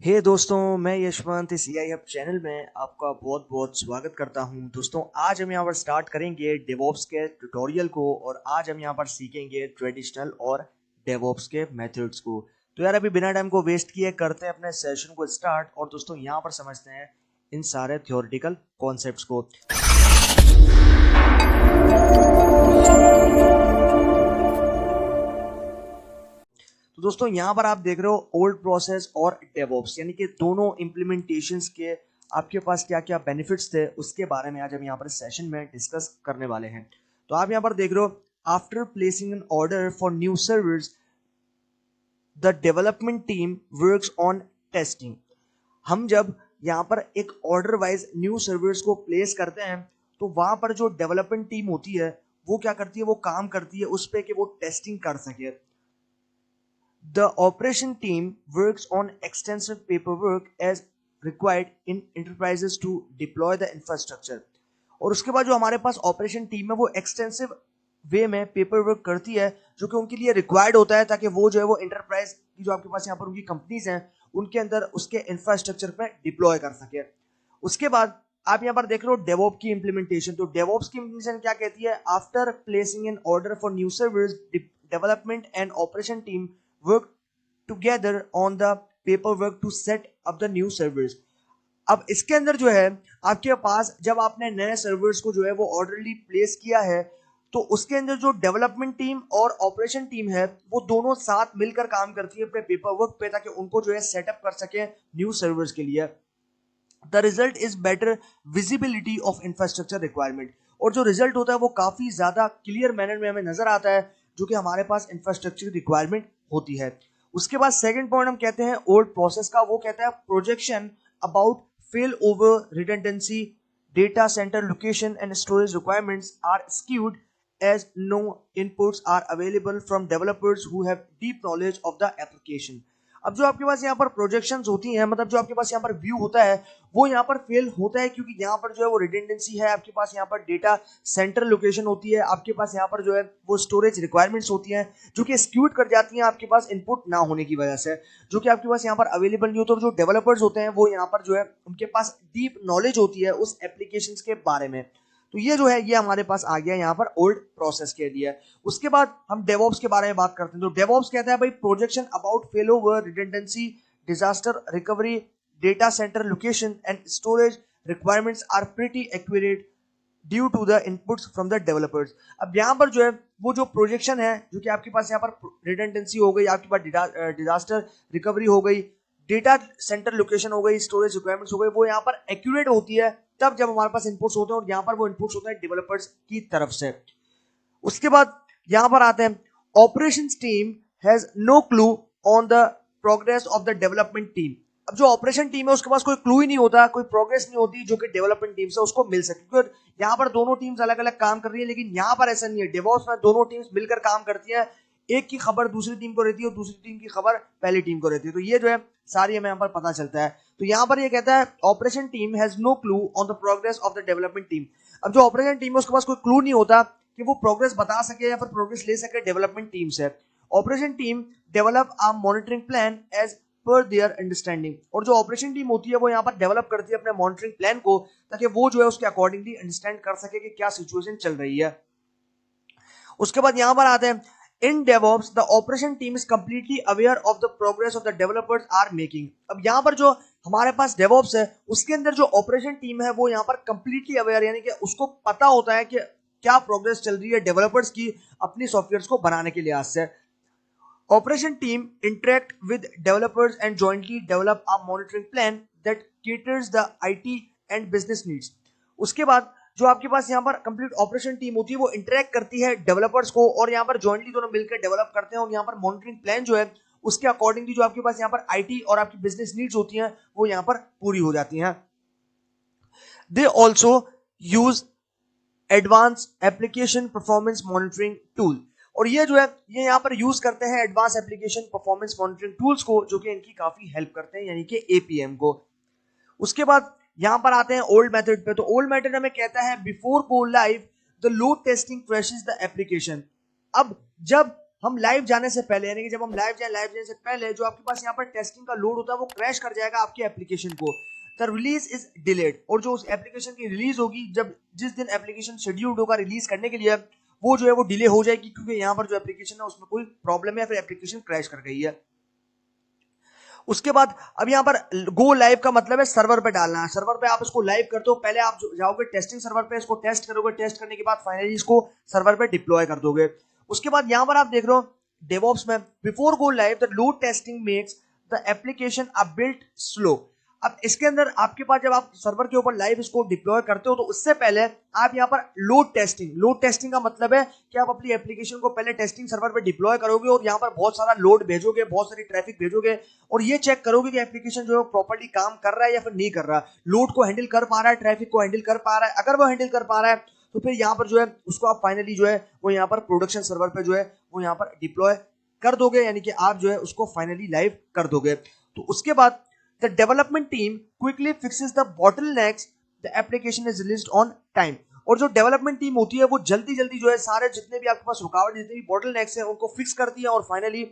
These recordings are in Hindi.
दोस्तों, मैं यशवंत इस AI हब चैनल में आपका बहुत बहुत स्वागत करता हूं। दोस्तों, आज हम यहाँ पर स्टार्ट करेंगे डेवॉप्स के ट्यूटोरियल को और आज हम यहाँ पर सीखेंगे ट्रेडिशनल और डेवॉप्स के मेथड्स को। तो यार, अभी बिना टाइम को वेस्ट किए करते हैं अपने सेशन को स्टार्ट और दोस्तों यहाँ पर समझते हैं इन सारे थ्योरेटिकल कॉन्सेप्ट्स को। तो दोस्तों यहाँ पर आप देख रहे हो ओल्ड प्रोसेस और डेवऑप्स, यानी कि दोनों इम्प्लीमेंटेशंस के आपके पास क्या क्या बेनिफिट्स थे उसके बारे में आज हम यहाँ पर सेशन में डिस्कस करने वाले हैं। तो आप यहाँ पर देख रहे हो, after placing an order for new servers the development team works on testing. हम जब यहाँ पर एक ऑर्डर वाइज न्यू सर्वर्स को प्लेस करते हैं तो वहां पर जो डेवलपमेंट टीम होती है वो क्या करती है, वो काम करती है उस पर कि वो टेस्टिंग कर सके। The operation team works on extensive paperwork as required in enterprises to deploy the infrastructure। और उसके बाद जो हमारे पास ऑपरेशन टीम है वो एक्सटेंसिव वे में पेपर वर्क करती है जो कि उनके लिए रिक्वायर्ड होता है, ताकि वो जो है वो इंटरप्राइज की जो आपके पास यहाँ पर उनकी कंपनीज हैं उनके अंदर उसके इंफ्रास्ट्रक्चर पे डिप्लॉय कर सके। उसके बाद आप यहाँ पर देख रहे हो डेवॉप की इंप्लीमेंटेशन। तो डेवॉप्स की इंप्लीमेंटेशन क्या कहती है? After placing an order for new service development and operation team work together on the paperwork to set up the new servers। अब इसके अंदर जो है आपके पास जब आपने नए सर्वर्स को जो है वो ऑर्डरली प्लेस किया है तो उसके अंदर जो डेवलपमेंट टीम और ऑपरेशन टीम है वो दोनों साथ मिलकर काम करती है अपने पेपर वर्क पे, ताकि उनको जो है सेटअप कर सके न्यू सर्वर्स के लिए। The result is better visibility of infrastructure requirement. और जो रिजल्ट होता है वो काफी ज्यादा क्लियर मैनर में हमें नजर आता है जो कि हमारे पास इंफ्रास्ट्रक्चर की रिक्वायरमेंट होती है। उसके बाद सेकंड पॉइंट हम कहते हैं ओल्ड प्रोसेस का, वो कहता है projection about fail over redundancy data centre location and storage requirements are skewed as no inputs are available from developers who have deep knowledge of the application। अब जो आपके पास यहाँ पर प्रोजेक्शंस होती हैं, मतलब जो आपके पास यहाँ पर व्यू होता है वो यहाँ पर फेल होता है क्योंकि यहाँ पर जो है वो रिडेंडेंसी है, आपके पास यहाँ पर डेटा सेंटर लोकेशन होती है, आपके पास यहाँ पर जो है वो स्टोरेज रिक्वायरमेंट्स होती हैं जो कि स्क्यूड कर जाती हैं आपके पास इनपुट ना होने की वजह से, जो कि आपके पास यहाँ पर अवेलेबल नहीं होता। जो डेवलपर्स होते हैं वो यहाँ पर जो है उनके पास डीप नॉलेज होती है उस एप्लीकेशन के बारे में। तो ये जो है ये हमारे पास आ गया यहाँ पर ओल्ड प्रोसेस के लिए। उसके बाद हम डेवॉप्स के बारे में बात करते हैं। तो डेवॉप्स कहता है भाई projection about failover redundancy disaster recovery data centre location and storage requirements are pretty accurate due to the inputs from the developers. अब यहाँ पर जो है वो जो प्रोजेक्शन है जो कि आपके पास यहाँ पर रिडंडेंसी हो गई, आपके पास डिजास्टर रिकवरी हो गई, डेटा सेंटर लोकेशन हो गई, स्टोरेज रिक्वायरमेंट्स हो गई, वो यहाँ पर एक्यूरेट होती है तब जब हमारे पास इनपुट्स होते हैं और यहाँ पर वो इनपुट्स होते हैं डेवलपर्स की तरफ से। उसके बाद यहाँ पर आते हैं operations team has no clue on the progress of the development team. अब जो ऑपरेशन टीम है उसके पास कोई क्लू ही नहीं होता, कोई प्रोग्रेस नहीं होती जो कि डेवलपमेंट टीम से उसको मिल सके, क्योंकि यहाँ पर दोनों टीम्स अलग अलग काम कर रही है, लेकिन यहाँ पर ऐसा नहीं है। डेवॉप्स में दोनों टीम्स मिलकर काम करती है, एक की खबर दूसरी टीम को रहती है और दूसरी टीम की खबर पहली टीम को रहती है। तो ये जो है सारी हमें यहाँ पर पता चलता है। तो यहाँ पर ये कहता है operation team has no clue on the progress of the development team. अब जो ऑपरेशन टीम है उसके पास कोई क्लू नहीं होता कि वो प्रोग्रेस बता सके या फिर प्रोग्रेस ले सके डेवलपमेंट टीम से। Operation team develop a monitoring plan as per their understanding. और जो ऑपरेशन टीम होती है वो यहाँ पर डेवलप करती है अपने मॉनिटरिंग प्लान को, ताकि वो जो है उसके अकॉर्डिंगली अंडरस्टैंड कर सके कि क्या सिचुएशन चल रही है। उसके बाद यहाँ पर आते हैं इन DevOps the operation team is completely aware of the progress of the developers are making। अब यहाँ पर जो हमारे पास DevOps है उसके अंदर जो ऑपरेशन टीम है वो यहाँ पर completely aware, यानी कि उसको पता होता है कि क्या प्रोग्रेस चल रही है डेवलपर्स की अपनी सॉफ्टवेयर को बनाने के लिहाज से। Operation team interact with developers and jointly develop a monitoring plan that caters the IT and business needs. उसके बाद जो आपके पास यहाँ पर कंप्लीट ऑपरेशन टीम होती है वो इंटरेक्ट करती है डेवलपर्स को और यहाँ पर जॉइंटली दोनों मिलकर डेवलप करते हैं और यहाँ पर मॉनिटरिंग प्लान जो है उसके अकॉर्डिंगली जो आपके पास यहाँ पर IT और आपकी बिजनेस नीड्स होती हैं वो यहाँ पर पूरी हो जाती हैं। They also use advance application performance monitoring tool. और ये जो है ये यहाँ पर यूज करते हैं advance application performance monitoring tools को जो कि इनकी काफी हेल्प करते हैं, यानी कि APM को। उसके बाद यहां पर आते हैं ओल्ड मेथड पे। तो ओल्ड मेथड हमें कहता है before go live the load testing crashes the application. अब जब हम लाइव जाने से पहले, यानी कि जब हम लाइव जाने से पहले जो आपके पास यहाँ पर टेस्टिंग का लोड होता है वो क्रैश कर जाएगा आपकी एप्लीकेशन को, द रिलीज इज डिलेड। और जो उस एप्लीकेशन की रिलीज होगी, जब जिस दिन एप्लीकेशन शेड्यूल्ड होगा रिलीज करने के लिए, वो जो है वो डिले हो जाएगी, क्योंकि यहाँ पर जो एप्लीकेशन है उसमें कोई प्रॉब्लम है, फिर एप्लीकेशन क्रैश कर गई है। उसके बाद अब यहाँ पर गो लाइव का मतलब है सर्वर पे डालना है। सर्वर पे आप इसको लाइव करते हो, पहले आप जाओगे टेस्टिंग सर्वर पे, इसको टेस्ट करोगे, टेस्ट करने के बाद फाइनली इसको सर्वर पे डिप्लॉय कर दोगे। उसके बाद यहाँ पर आप देख रहे हो डेवऑप्स में, before go live the load testing makes the application a built slow. अब इसके अंदर आपके पास जब आप सर्वर के ऊपर लाइव इसको डिप्लॉय करते हो तो उससे पहले आप यहाँ पर लोड टेस्टिंग का मतलब है कि आप अपनी एप्लीकेशन को पहले टेस्टिंग सर्वर पे डिप्लॉय करोगे और यहाँ पर बहुत सारा लोड भेजोगे, बहुत सारी ट्रैफिक भेजोगे और ये चेक करोगे कि एप्लीकेशन जो है प्रॉपर्ली काम कर रहा है या फिर नहीं कर रहा, लोड को हैंडल कर पा रहा है, ट्रैफिक को हैंडल कर पा रहा है। अगर वो हैंडल कर पा रहा है तो फिर यहाँ पर जो है उसको आप फाइनली जो है वो यहाँ पर प्रोडक्शन सर्वर पे जो है वो यहाँ पर डिप्लॉय कर दोगे, यानी कि आप जो है उसको फाइनली लाइव कर दोगे। तो उसके बाद the development team quickly fixes the bottlenecks, the application is released on time। और जो डेवलपमेंट टीम होती है वो जल्दी जल्दी जो है सारे जितने भी आपके पास रुकावट, जितने भी बॉटलनेक्स हैं उनको फिक्स करती है और फाइनली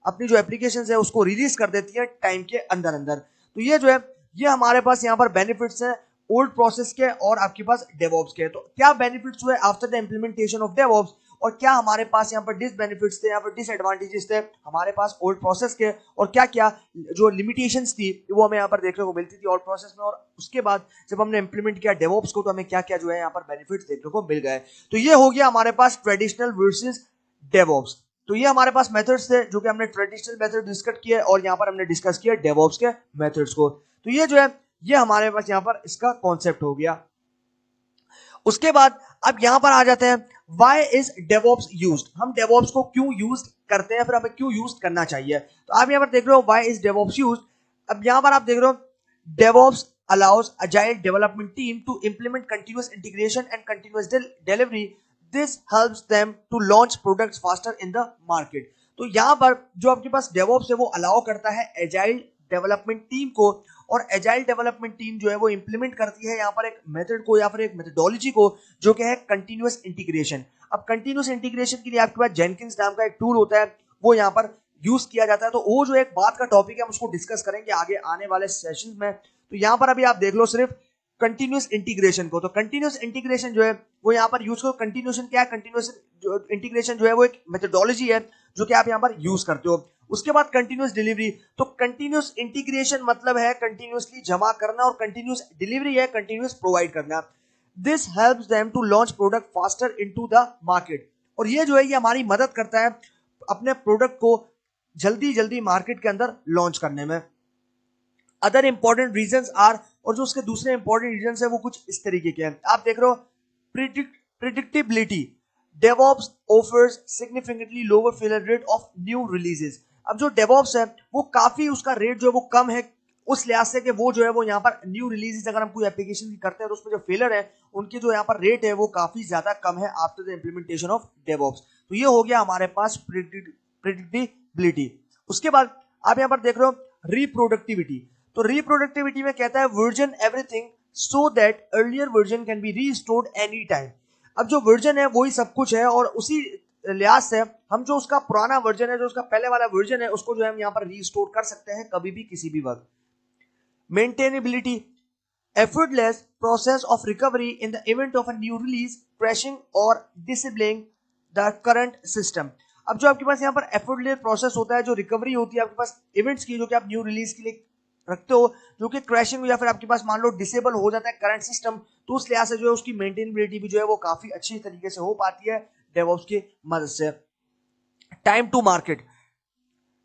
अपनी जो एप्लीकेशन है उसको रिलीज कर देती है टाइम के अंदर अंदर। तो ये जो है ये हमारे पास यहाँ पर बेनिफिट्स हैं ओल्ड प्रोसेस के और आपके पास डेवऑप्स के। तो क्या बेनिफिट्स हुए after the implementation of DevOps, और क्या हमारे पास यहाँ पर डिसबेनिफिट्स थे, यहाँ पर डिसएडवांटेजेस थे हमारे पास ओल्ड प्रोसेस के, और क्या क्या जो लिमिटेशंस थी वो हमें यहाँ पर देखने को मिलती थी ओल्ड प्रोसेस में, और उसके बाद जब हमने इंप्लीमेंट किया डेवऑप्स को तो हमें क्या क्या जो है यहाँ पर बेनिफिट्स देखने को मिल गए। तो ये हो गया हमारे पास ट्रेडिशनल वर्सेस डेवऑप्स। तो ये हमारे पास मेथड्स थे जो कि हमने ट्रेडिशनल मेथड डिस्कस किए और यहाँ पर हमने डिस्कस किया डेवऑप्स के मेथड्स को। तो ये जो है ये हमारे पास यहाँ पर इसका कॉन्सेप्ट हो गया। उसके बाद अब यहां पर आ जाते हैं व्हाई इज डेवऑप्स यूज्ड, हम डेवऑप्स को क्यों यूज करते हैं, फिर हमें क्यों यूज करना चाहिए। तो आप यहां पर देख रहे हो व्हाई इज डेवऑप्स यूज्ड। अब यहां पर आप देख रहे हो DevOps allows agile development team to implement continuous integration and continuous delivery. This helps them to launch products faster in the market। तो यहां पर जो आपके पास डेवऑप्स है वो अलाउ करता है एजाइल डेवलपमेंट टीम को, और एजाइल डेवलपमेंट टीम जो है वो इंप्लीमेंट करती है यहाँ पर एक मेथड को या फिर एक मेथडोलॉजी को जो कि है कंटिन्यूअस इंटीग्रेशन। अब कंटिन्यूअस इंटीग्रेशन के लिए आपके पास जेनकिंस नाम का एक टूल होता है वो यहाँ पर यूज किया जाता है। तो वो जो एक बात का टॉपिक है हम उसको डिस्कस करेंगे आगे आने वाले सेशंस में। तो यहाँ पर अभी आप देख लो सिर्फ कंटिन्यूअस इंटीग्रेशन को। तो कंटिन्यूअस इंटीग्रेशन जो है वो यहाँ पर यूज करो। कंटिन्यूएशन क्या है, कंटिन्यूअस इंटीग्रेशन जो है वो एक मेथडोलॉजी है जो कि आप यहाँ पर यूज करते हो। उसके बाद कंटिन्यूअस डिलीवरी, तो कंटिन्यूअस इंटीग्रेशन मतलब है कंटिन्यूअसली जमा करना और कंटिन्यूअस डिलीवरी है कंटिन्यूअस प्रोवाइड करना। This helps them to launch product faster into the market, और ये जो है ये हमारी मदद करता है अपने प्रोडक्ट को जल्दी जल्दी मार्केट के अंदर लॉन्च करने में। अदर इंपॉर्टेंट रीजंस आर, और जो उसके दूसरे इंपॉर्टेंट रीजंस है वो कुछ इस तरीके के हैं। आप देख रहे हो predictability, DevOps offers significantly lower failure rate of new releases। अब जो DevOps है वो काफी उसका रेट जो है वो कम है उस लिहाज से कि वो जो है वो यहाँ पर न्यू रिलीजेस अगर हम कोई एप्लीकेशन की करते हैं तो उसमें जो फेलर है उनकी जो यहाँ पर रेट है वो काफी ज्यादा कम है after the implementation of DevOps। तो ये हो गया हमारे पास प्रिडिक्टेबिलिटी। उसके बाद आप यहाँ पर देख रहे हो रिप्रोडक्टिविटी। तो रिप्रोडक्टिविटी में कहता है version everything so that earlier version can be restored any time. अब जो वर्जन है वही सब कुछ है और उसी लिहाज से हम जो उसका पुराना वर्जन है, जो उसका पहले वाला वर्जन है, उसको जो है हम यहाँ पर रीस्टोर कर सकते हैं कभी भी किसी भी वक्त। Maintainability, effortless process of recovery in the event of a new release, crashing or disabling the current system। अब जो आपके पास यहाँ पर effortless process होता है, जो रिकवरी होती है आपके पास इवेंट्स की जो कि आप न्यू रिलीज के लिए रखते हो, जो कि क्रैशिंग या फिर आपके पास मान लो डिसेबल हो जाता है करंट सिस्टम, तो उस लिहाज से जो है उसकी मेंटेनेबिलिटी भी जो है वो काफी अच्छी तरीके से हो पाती है डेवऑप्स की मदद से। Time to market,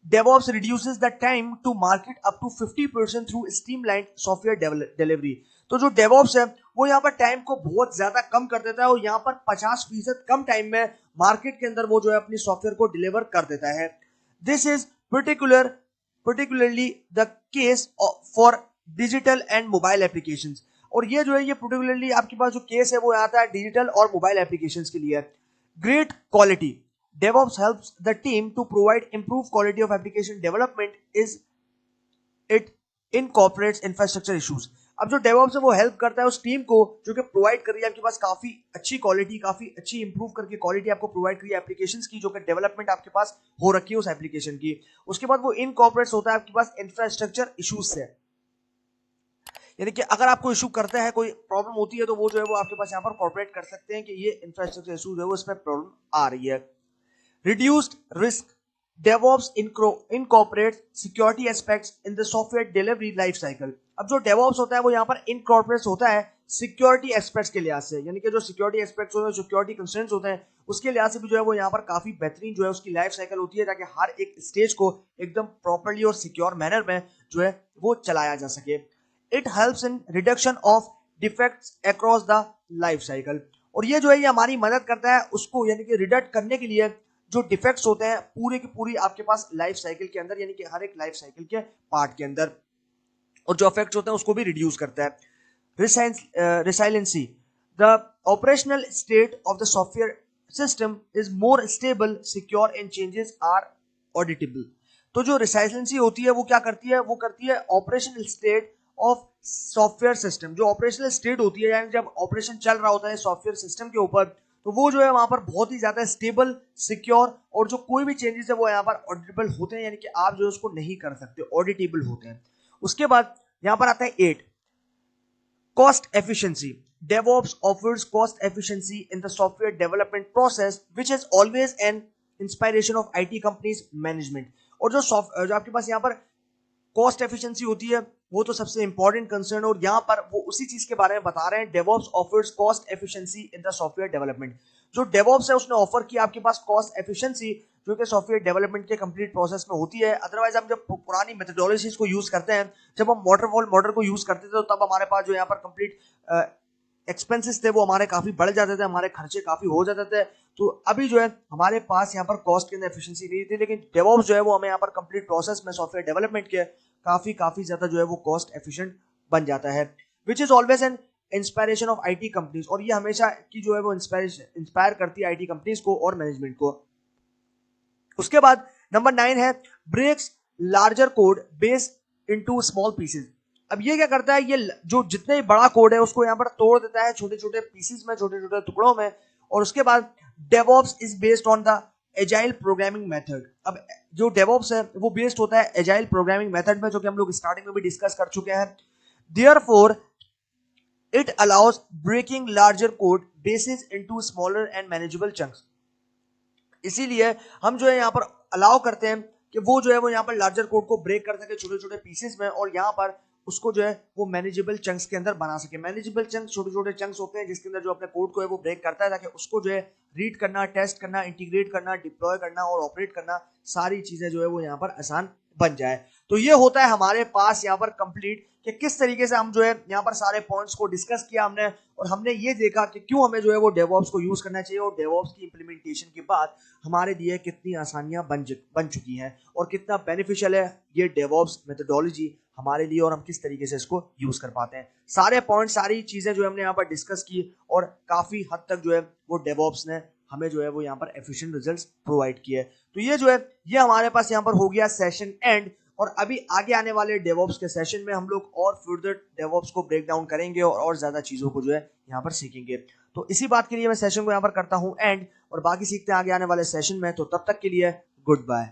DevOps reduces the time to market up to 50% through streamlined software delivery। तो जो DevOps है वो यहाँ पर टाइम को बहुत ज्यादा कम कर देता है और यहाँ पर 50% कम टाइम में मार्केट के अंदर वो जो है अपनी सॉफ्टवेयर को डिलीवर कर देता है। This is particularly the case for digital and mobile applications। और ये जो है ये particularly आपके पास जो केस है वो आता है डिजिटल और मोबाइल एप्लीकेशंस के लिए। Great quality, DevOps helps the team to provide improved quality of application development is it incorporates infrastructure issues। अब जो डेवऑप्स है वो हेल्प करता है उस टीम को जो कि प्रोवाइड कर रही है आपके पास काफी अच्छी क्वालिटी, काफी अच्छी इंप्रूव करके क्वालिटी आपको प्रोवाइड करी है एप्लीकेशंस की, जो कि डेवलपमेंट आपके पास हो रखी है उस एप्लीकेशन की। उसके बाद वो इनकॉर्पोरेट्स होता है आपके पास इंफ्रास्ट्रक्चर इश्यूज से, यानी कि अगर आपको इशू करता है, कोई प्रॉब्लम होती है, तो वो जो है वो आपके पास यहाँ पर कॉर्पोरेट कर सकते हैं कि ये इंफ्रास्ट्रक्चर इशूज है वो इसमें प्रॉब्लम आ रही है। Reduced risk, DevOps incorporates security aspects in the software delivery life cycle। अब जो DevOps होता है वो यहाँ पर incorporates होता है सिक्योरिटी एस्पेक्ट्स के लिहाज से, यानी कि जो सिक्योरिटी एस्पेक्ट्स होते हैं, सिक्योरिटी कंसर्न्स होते हैं, उसके लिहाज से भी जो है वो यहाँ पर काफी बेहतरीन जो है उसकी लाइफ साइकिल होती है, ताकि हर एक स्टेज को एकदम प्रॉपर्ली और सिक्योर मैनर में जो है वो चलाया जा सके। It helps in reduction of defects across the life cycle, और ये जो है ये हमारी मदद करता है उसको, यानी कि रिडक्ट करने के लिए जो डिफेक्ट्स होते हैं पूरे की पूरी आपके पास लाइफ साइकिल के अंदर, यानी कि हर एक लाइफ साइकिल के पार्ट के अंदर, और जो इफेक्ट्स होते हैं उसको भी रिड्यूस करता है। Resiliency, the operational state of the software system is more stable, secure and changes are auditable। तो जो resiliency होती है वो क्या करती है, वो करती है operational state of software system. जो ऑपरेशनल स्टेट होती है, यानी जब ऑपरेशन चल रहा होता है सॉफ्टवेयर सिस्टम के ऊपर, तो वो जो है वहां पर बहुत ही ज्यादा स्टेबल, सिक्योर, और जो कोई भी चेंजेस है वो यहाँ पर ऑडिटेबल होते हैं, यानी कि आप जो है उसको नहीं कर सकते, ऑडिटेबल होते हैं। उसके बाद यहाँ पर आता है 8, cost efficiency। DevOps offers cost efficiency in the software development process, which is always an inspiration of IT companies management। और जो आपके पास यहाँ पर कॉस्ट एफिशिएंसी होती है वो तो सबसे इंपॉर्टेंट कंसर्न, और यहाँ पर वो उसी चीज के बारे में बता रहे हैं। DevOps offers cost efficiency in the software development। जो DevOps है उसने ऑफर किया आपके पास कॉस्ट एफिशिएंसी, जो कि सॉफ्टवेयर डेवलपमेंट के कंप्लीट प्रोसेस में होती है। अदरवाइज हम जब पुरानी मेथोडोलॉजीज को यूज करते हैं, जब हम वाटरफॉल मॉडल को यूज करते थे, तो तब हमारे पास जो यहाँ पर कंप्लीट एक्सपेंसेस थे वो हमारे काफी बढ़ जाते थे, हमारे खर्चे काफी हो जाते थे। तो अभी जो है हमारे पास यहाँ पर कॉस्ट के अंदर एफिशिएंसी नहीं थी, लेकिन DevOps जो है वो हमें यहाँ पर कंप्लीट प्रोसेस में सॉफ्टवेयर डेवलपमेंट के काफी ज्यादा जो है वो कॉस्ट एफिशिएंट बन जाता है, which is always an inspiration of IT companies. और ये हमेशा की जो है वो इंस्पायर करती है IT कंपनीज को और मैनेजमेंट को। उसके बाद नंबर 9 है breaks larger code base into small pieces. अब ये क्या करता है, ये जो जितने भी बड़ा कोड है उसको यहाँ पर तोड़ देता है छोटे छोटे पीसेस में, छोटे छोटे टुकड़ों में। और उसके बाद DevOps is based on the agile programming method. अब जो DevOps है वो बेस्ड होता है एजाइल प्रोग्रामिंग मेथड में, जो कि हम लोग स्टार्टिंग में भी डिस्कस कर चुके हैं। Therefore it allows breaking larger code bases into smaller and manageable chunks। इसीलिए हम जो है यहाँ पर अलाउ करते हैं कि वो जो है वो यहाँ पर लार्जर कोड को ब्रेक कर सके छोटे छोटे पीसेस में, और यहाँ पर उसको जो है वो मैनेजेबल चंक्स के अंदर बना सके। मैनेजेबल चंक्स छोटे छोटे चंक्स होते हैं जिसके अंदर जो अपने कोड को है वो ब्रेक करता है, ताकि उसको जो है रीड करना, टेस्ट करना, इंटीग्रेट करना, डिप्लॉय करना और ऑपरेट करना, सारी चीजें जो है वो यहाँ पर आसान बन जाए। तो ये होता है हमारे पास यहाँ पर कंप्लीट कि किस तरीके से हम जो है यहाँ पर सारे पॉइंट्स को डिस्कस किया हमने, और हमने ये देखा कि क्यों हमें जो है वो DevOps को यूज करना चाहिए, और DevOps की इंप्लीमेंटेशन के बाद हमारे लिए कितनी आसानियां बन चुकी हैं, और कितना बेनिफिशियल है ये DevOps मेथोडोलॉजी हमारे लिए, और हम किस तरीके से इसको यूज कर पाते हैं। सारे पॉइंट, सारी चीजें जो हमने यहाँ पर डिस्कस की, और काफी हद तक जो है वो DevOps ने हमें जो है वो यहाँ पर एफिशिएंट रिजल्ट्स प्रोवाइड किए। तो ये जो है ये हमारे पास यहाँ पर हो गया सेशन एंड, और अभी आगे आने वाले DevOps के सेशन में हम लोग और फर्दर DevOps को ब्रेक डाउन करेंगे और ज्यादा चीजों को जो है यहाँ पर सीखेंगे। तो इसी बात के लिए मैं सेशन को यहाँ पर करता हूँ एंड, और बाकी सीखते हैं आगे आने वाले सेशन में। तो तब तक के लिए गुड बाय।